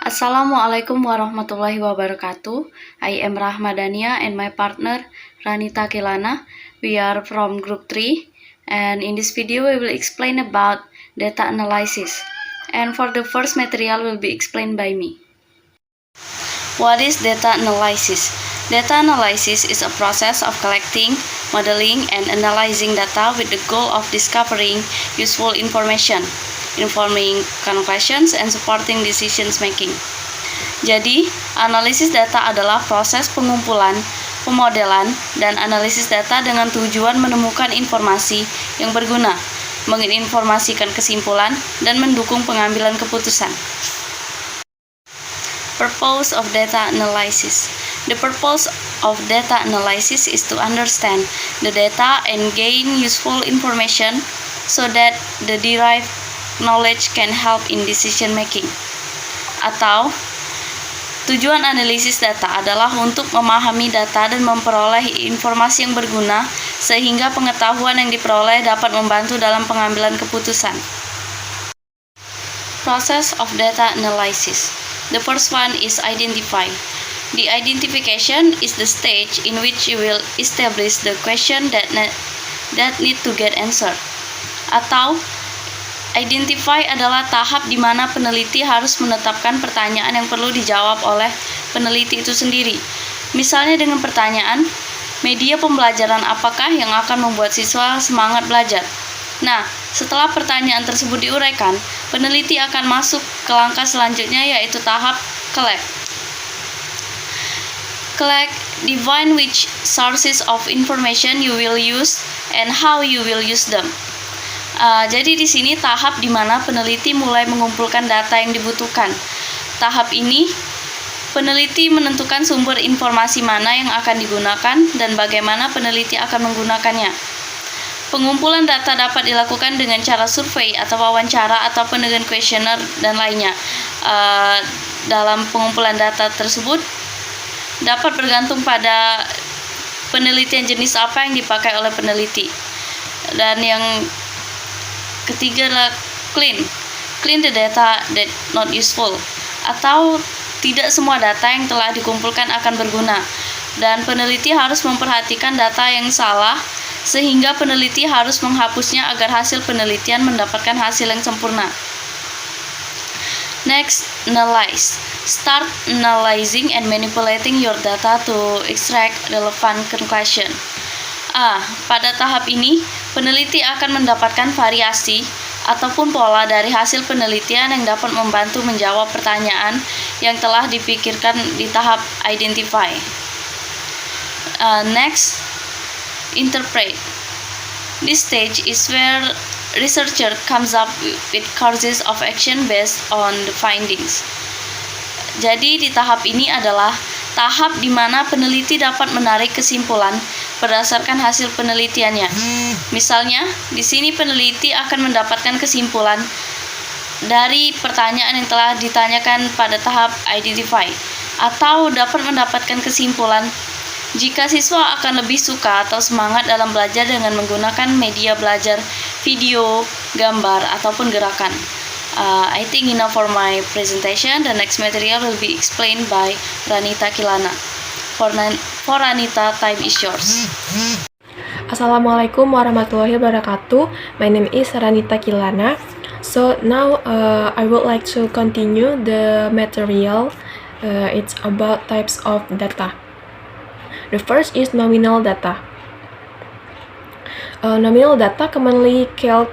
Assalamualaikum warahmatullahi wabarakatuh. I am Rahmadania and my partner Ranita Kilana. We are from group 3 and in this video we will explain about data analysis. And for the first material will be explained by me. What is data analysis? Data analysis is a process of collecting, modeling, and analyzing data with the goal of discovering useful information, informing conclusions, and supporting decisions making. Jadi, analisis data adalah proses pengumpulan, pemodelan, dan analisis data dengan tujuan menemukan informasi yang berguna, menginformasikan kesimpulan, dan mendukung pengambilan keputusan. Purpose of data analysis. The purpose of data analysis is to understand the data and gain useful information so that the derived knowledge can help in decision making. Atau, tujuan analisis data adalah untuk memahami data dan memperoleh informasi yang berguna sehingga pengetahuan yang diperoleh dapat membantu dalam pengambilan keputusan. Process of data analysis. The first one is identify. The identification is the stage in which you will establish the question that need to get answered. Atau, identify adalah tahap di mana peneliti harus menetapkan pertanyaan yang perlu dijawab oleh peneliti itu sendiri. Misalnya dengan pertanyaan, media pembelajaran apakah yang akan membuat siswa semangat belajar? Nah, setelah pertanyaan tersebut diuraikan, peneliti akan masuk ke langkah selanjutnya yaitu tahap collect. Collect, define which sources of information you will use and how you will use them. Jadi di sini tahap di mana peneliti mulai mengumpulkan data yang dibutuhkan. Tahap ini, peneliti menentukan sumber informasi mana yang akan digunakan dan bagaimana peneliti akan menggunakannya. Pengumpulan data dapat dilakukan dengan cara survei atau wawancara ataupun dengan kuesioner dan lainnya. Dalam pengumpulan data tersebut dapat bergantung pada penelitian jenis apa yang dipakai oleh peneliti. Dan yang ketiga adalah clean the data that not useful, atau tidak semua data yang telah dikumpulkan akan berguna, dan peneliti harus memperhatikan data yang salah sehingga peneliti harus menghapusnya agar hasil penelitian mendapatkan hasil yang sempurna. Next, analyze. Start analyzing and manipulating your data to extract relevant conclusion. Pada tahap ini, peneliti akan mendapatkan variasi ataupun pola dari hasil penelitian yang dapat membantu menjawab pertanyaan yang telah dipikirkan di tahap identify. Next, interpret. This stage is where researcher comes up with courses of action based on the findings. Jadi di tahap ini adalah tahap di mana peneliti dapat menarik kesimpulan berdasarkan hasil penelitiannya. Misalnya, di sini peneliti akan mendapatkan kesimpulan dari pertanyaan yang telah ditanyakan pada tahap identify, atau dapat mendapatkan kesimpulan jika siswa akan lebih suka atau semangat dalam belajar dengan menggunakan media belajar, video, gambar, ataupun gerakan. I think enough for my presentation. The next material will be explained by Ranita Kilana. For Ranita, time is yours. Assalamualaikum warahmatullahi wabarakatuh. My name is Ranita Kilana. So now I would like to continue the material. It's about types of data. The first is nominal data. Nominal data, commonly called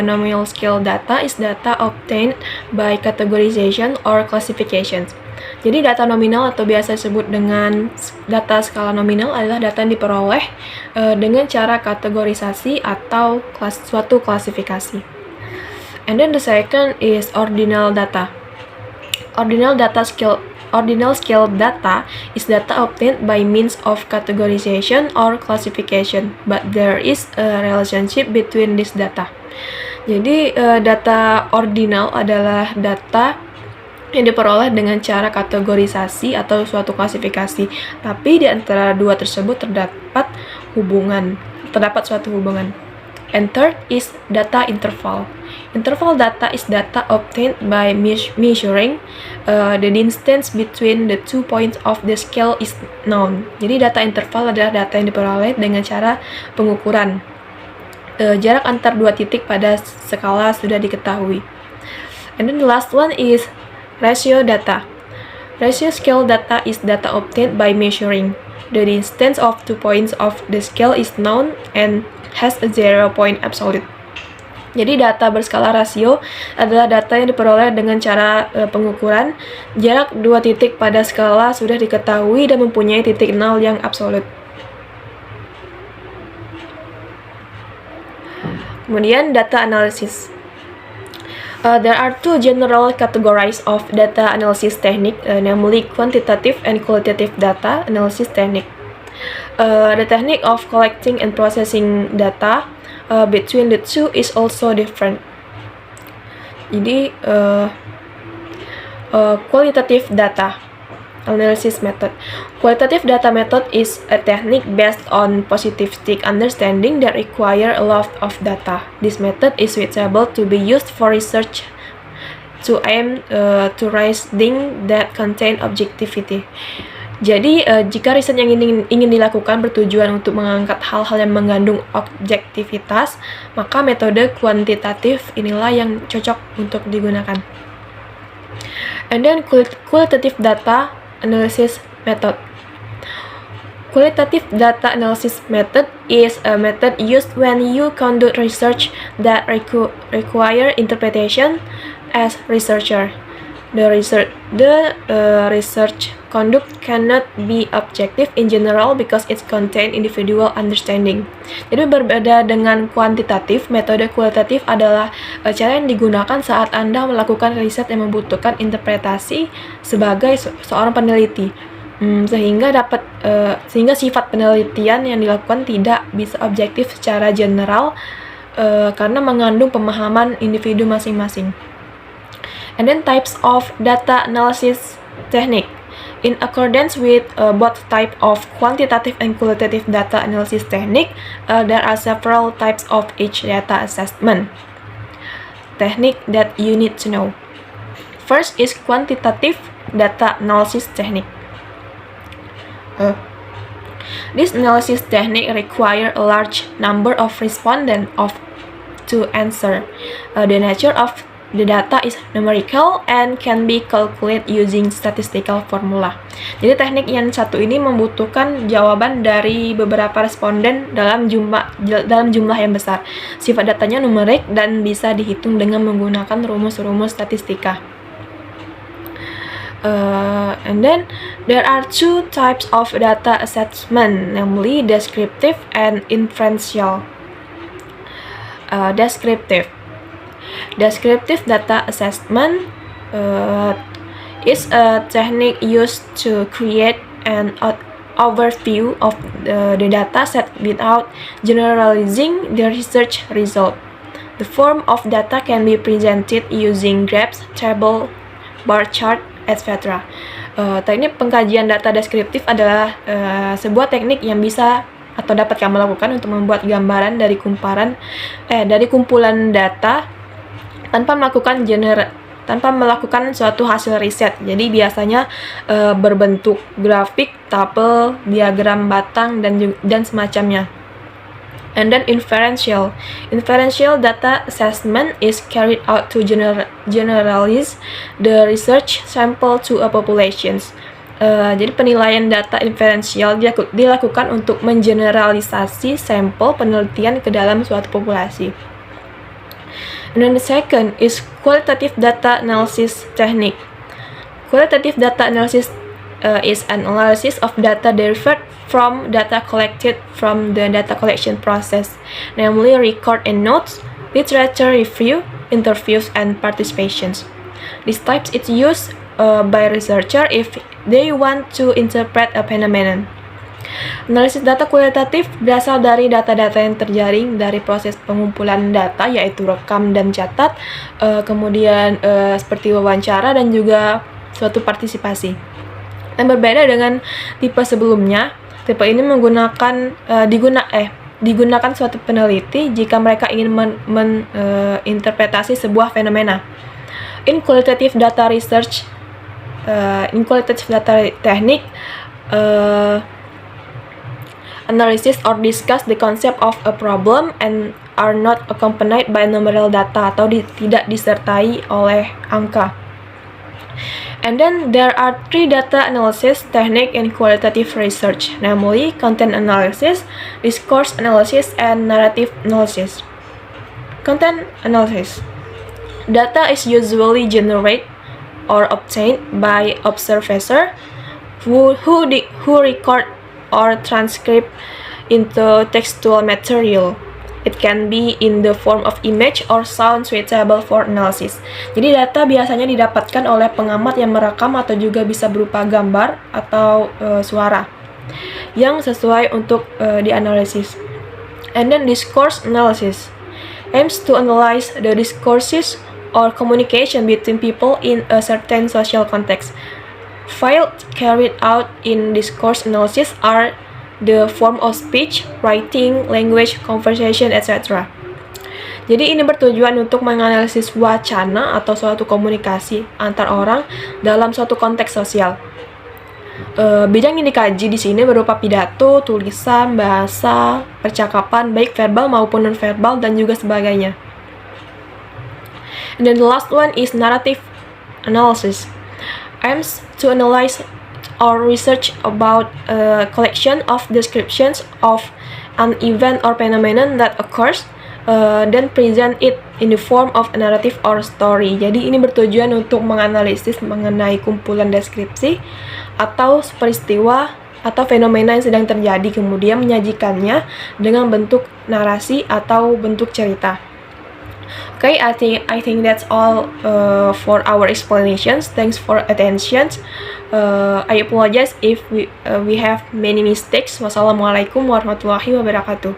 nominal scale data, is data obtained by categorization or classifications. Jadi data nominal atau biasa disebut dengan data skala nominal adalah data yang diperoleh dengan cara kategorisasi atau suatu klasifikasi. And then the second is ordinal data. Ordinal scale data is data obtained by means of categorization or classification, but there is a relationship between this data. Jadi data ordinal adalah data yang diperoleh dengan cara kategorisasi atau suatu klasifikasi, tapi di antara dua tersebut terdapat suatu hubungan. And third is data interval. Interval data is data obtained by measuring the distance between the 2 points of the scale is known. Jadi data interval adalah data yang diperoleh dengan cara pengukuran jarak antar dua titik pada skala sudah diketahui. And then the last one is ratio data. Ratio scale data is data obtained by measuring. The distance of 2 points of the scale is known and has a 0 point absolute. Jadi data berskala rasio adalah data yang diperoleh dengan cara pengukuran jarak dua titik pada skala sudah diketahui dan mempunyai titik nol yang absolut. Kemudian data analysis. There are two general categories of data analysis technique, namely quantitative and qualitative data analysis technique. The technique of collecting and processing data between the two is also different. Jadi, qualitative data analysis method. Qualitative data method is a technique based on positivistic understanding that require a lot of data. This method is suitable to be used for research to aim to raise things that contain objectivity. Jadi, jika riset yang ingin dilakukan bertujuan untuk mengangkat hal-hal yang mengandung objektivitas, maka metode kuantitatif inilah yang cocok untuk digunakan. And then qualitative data analysis method. Qualitative data analysis method is a method used when you conduct research that require interpretation as researcher. The research conduct cannot be objective in general because it contain individual understanding. Jadi berbeda dengan kuantitatif, metode kualitatif adalah cara yang digunakan saat Anda melakukan riset yang membutuhkan interpretasi sebagai seorang peneliti. Sehingga sifat penelitian yang dilakukan tidak bisa objektif secara general karena mengandung pemahaman individu masing-masing. And then types of data analysis technique. In accordance with both type of quantitative and qualitative data analysis technique, there are several types of each data assessment technique that you need to know. First is quantitative data analysis technique. This analysis technique require a large number of respondents to answer. The nature of the data is numerical and can be calculated using statistical formula. Jadi teknik yang satu ini membutuhkan jawaban dari beberapa responden dalam jumlah yang besar. Sifat datanya numerik dan bisa dihitung dengan menggunakan rumus-rumus statistika. And then there are two types of data assessment, namely descriptive and inferential. Descriptive data assessment is a technique used to create an overview of the data set without generalizing the research result. The form of data can be presented using graphs, table, bar chart, etc. Teknik pengkajian data deskriptif adalah sebuah teknik yang bisa atau dapat kamu lakukan untuk membuat gambaran dari kumpulan data tanpa melakukan suatu hasil riset. Jadi biasanya berbentuk grafik, tabel, diagram batang dan semacamnya. And then inferential data assessment is carried out to generalize the research sample to a populations. Jadi penilaian data inferential dilakukan untuk mengeneralisasi sampel penelitian ke dalam suatu populasi. And then the second is qualitative data analysis technique. Qualitative data analysis is an analysis of data derived from data collected from the data collection process, namely record and notes, literature review, interviews, and participations. This type is used by researcher if they want to interpret a phenomenon. Analisis data kualitatif berasal dari data-data yang terjaring dari proses pengumpulan data, yaitu rekam dan catat, kemudian seperti wawancara dan juga suatu partisipasi. Dan berbeda dengan tipe sebelumnya, tipe ini digunakan suatu peneliti jika mereka ingin menginterpretasi sebuah fenomena. In qualitative data research, in qualitative data technique, analysis or discuss the concept of a problem and are not accompanied by numerical data atau tidak disertai oleh angka. And then there are three data analysis technique in qualitative research, namely content analysis, discourse analysis, and narrative analysis. Content analysis. Data is usually generated or obtained by observers who record or transcribe into textual material. It can be in the form of image or sound suitable for analysis. Jadi data biasanya didapatkan oleh pengamat yang merekam atau juga bisa berupa gambar atau suara yang sesuai untuk dianalisis. And then discourse analysis aims to analyze the discourses or communication between people in a certain social context. Fields carried out in discourse analysis are the form of speech, writing, language, conversation, etc. Jadi ini bertujuan untuk menganalisis wacana atau suatu komunikasi antar orang dalam suatu konteks sosial. Bidang yang dikaji di sini berupa pidato, tulisan, bahasa, percakapan, baik verbal maupun non-verbal dan juga sebagainya. And then the last one is narrative analysis. Aims to analyze or research about a collection of descriptions of an event or phenomenon that occurs, then present it in the form of a narrative or story. Jadi ini bertujuan untuk menganalisis mengenai kumpulan deskripsi atau peristiwa atau fenomena yang sedang terjadi, kemudian menyajikannya dengan bentuk narasi atau bentuk cerita. Okay, I think that's all for our explanations. Thanks for attention. I apologize if we have many mistakes. Wassalamualaikum warahmatullahi wabarakatuh.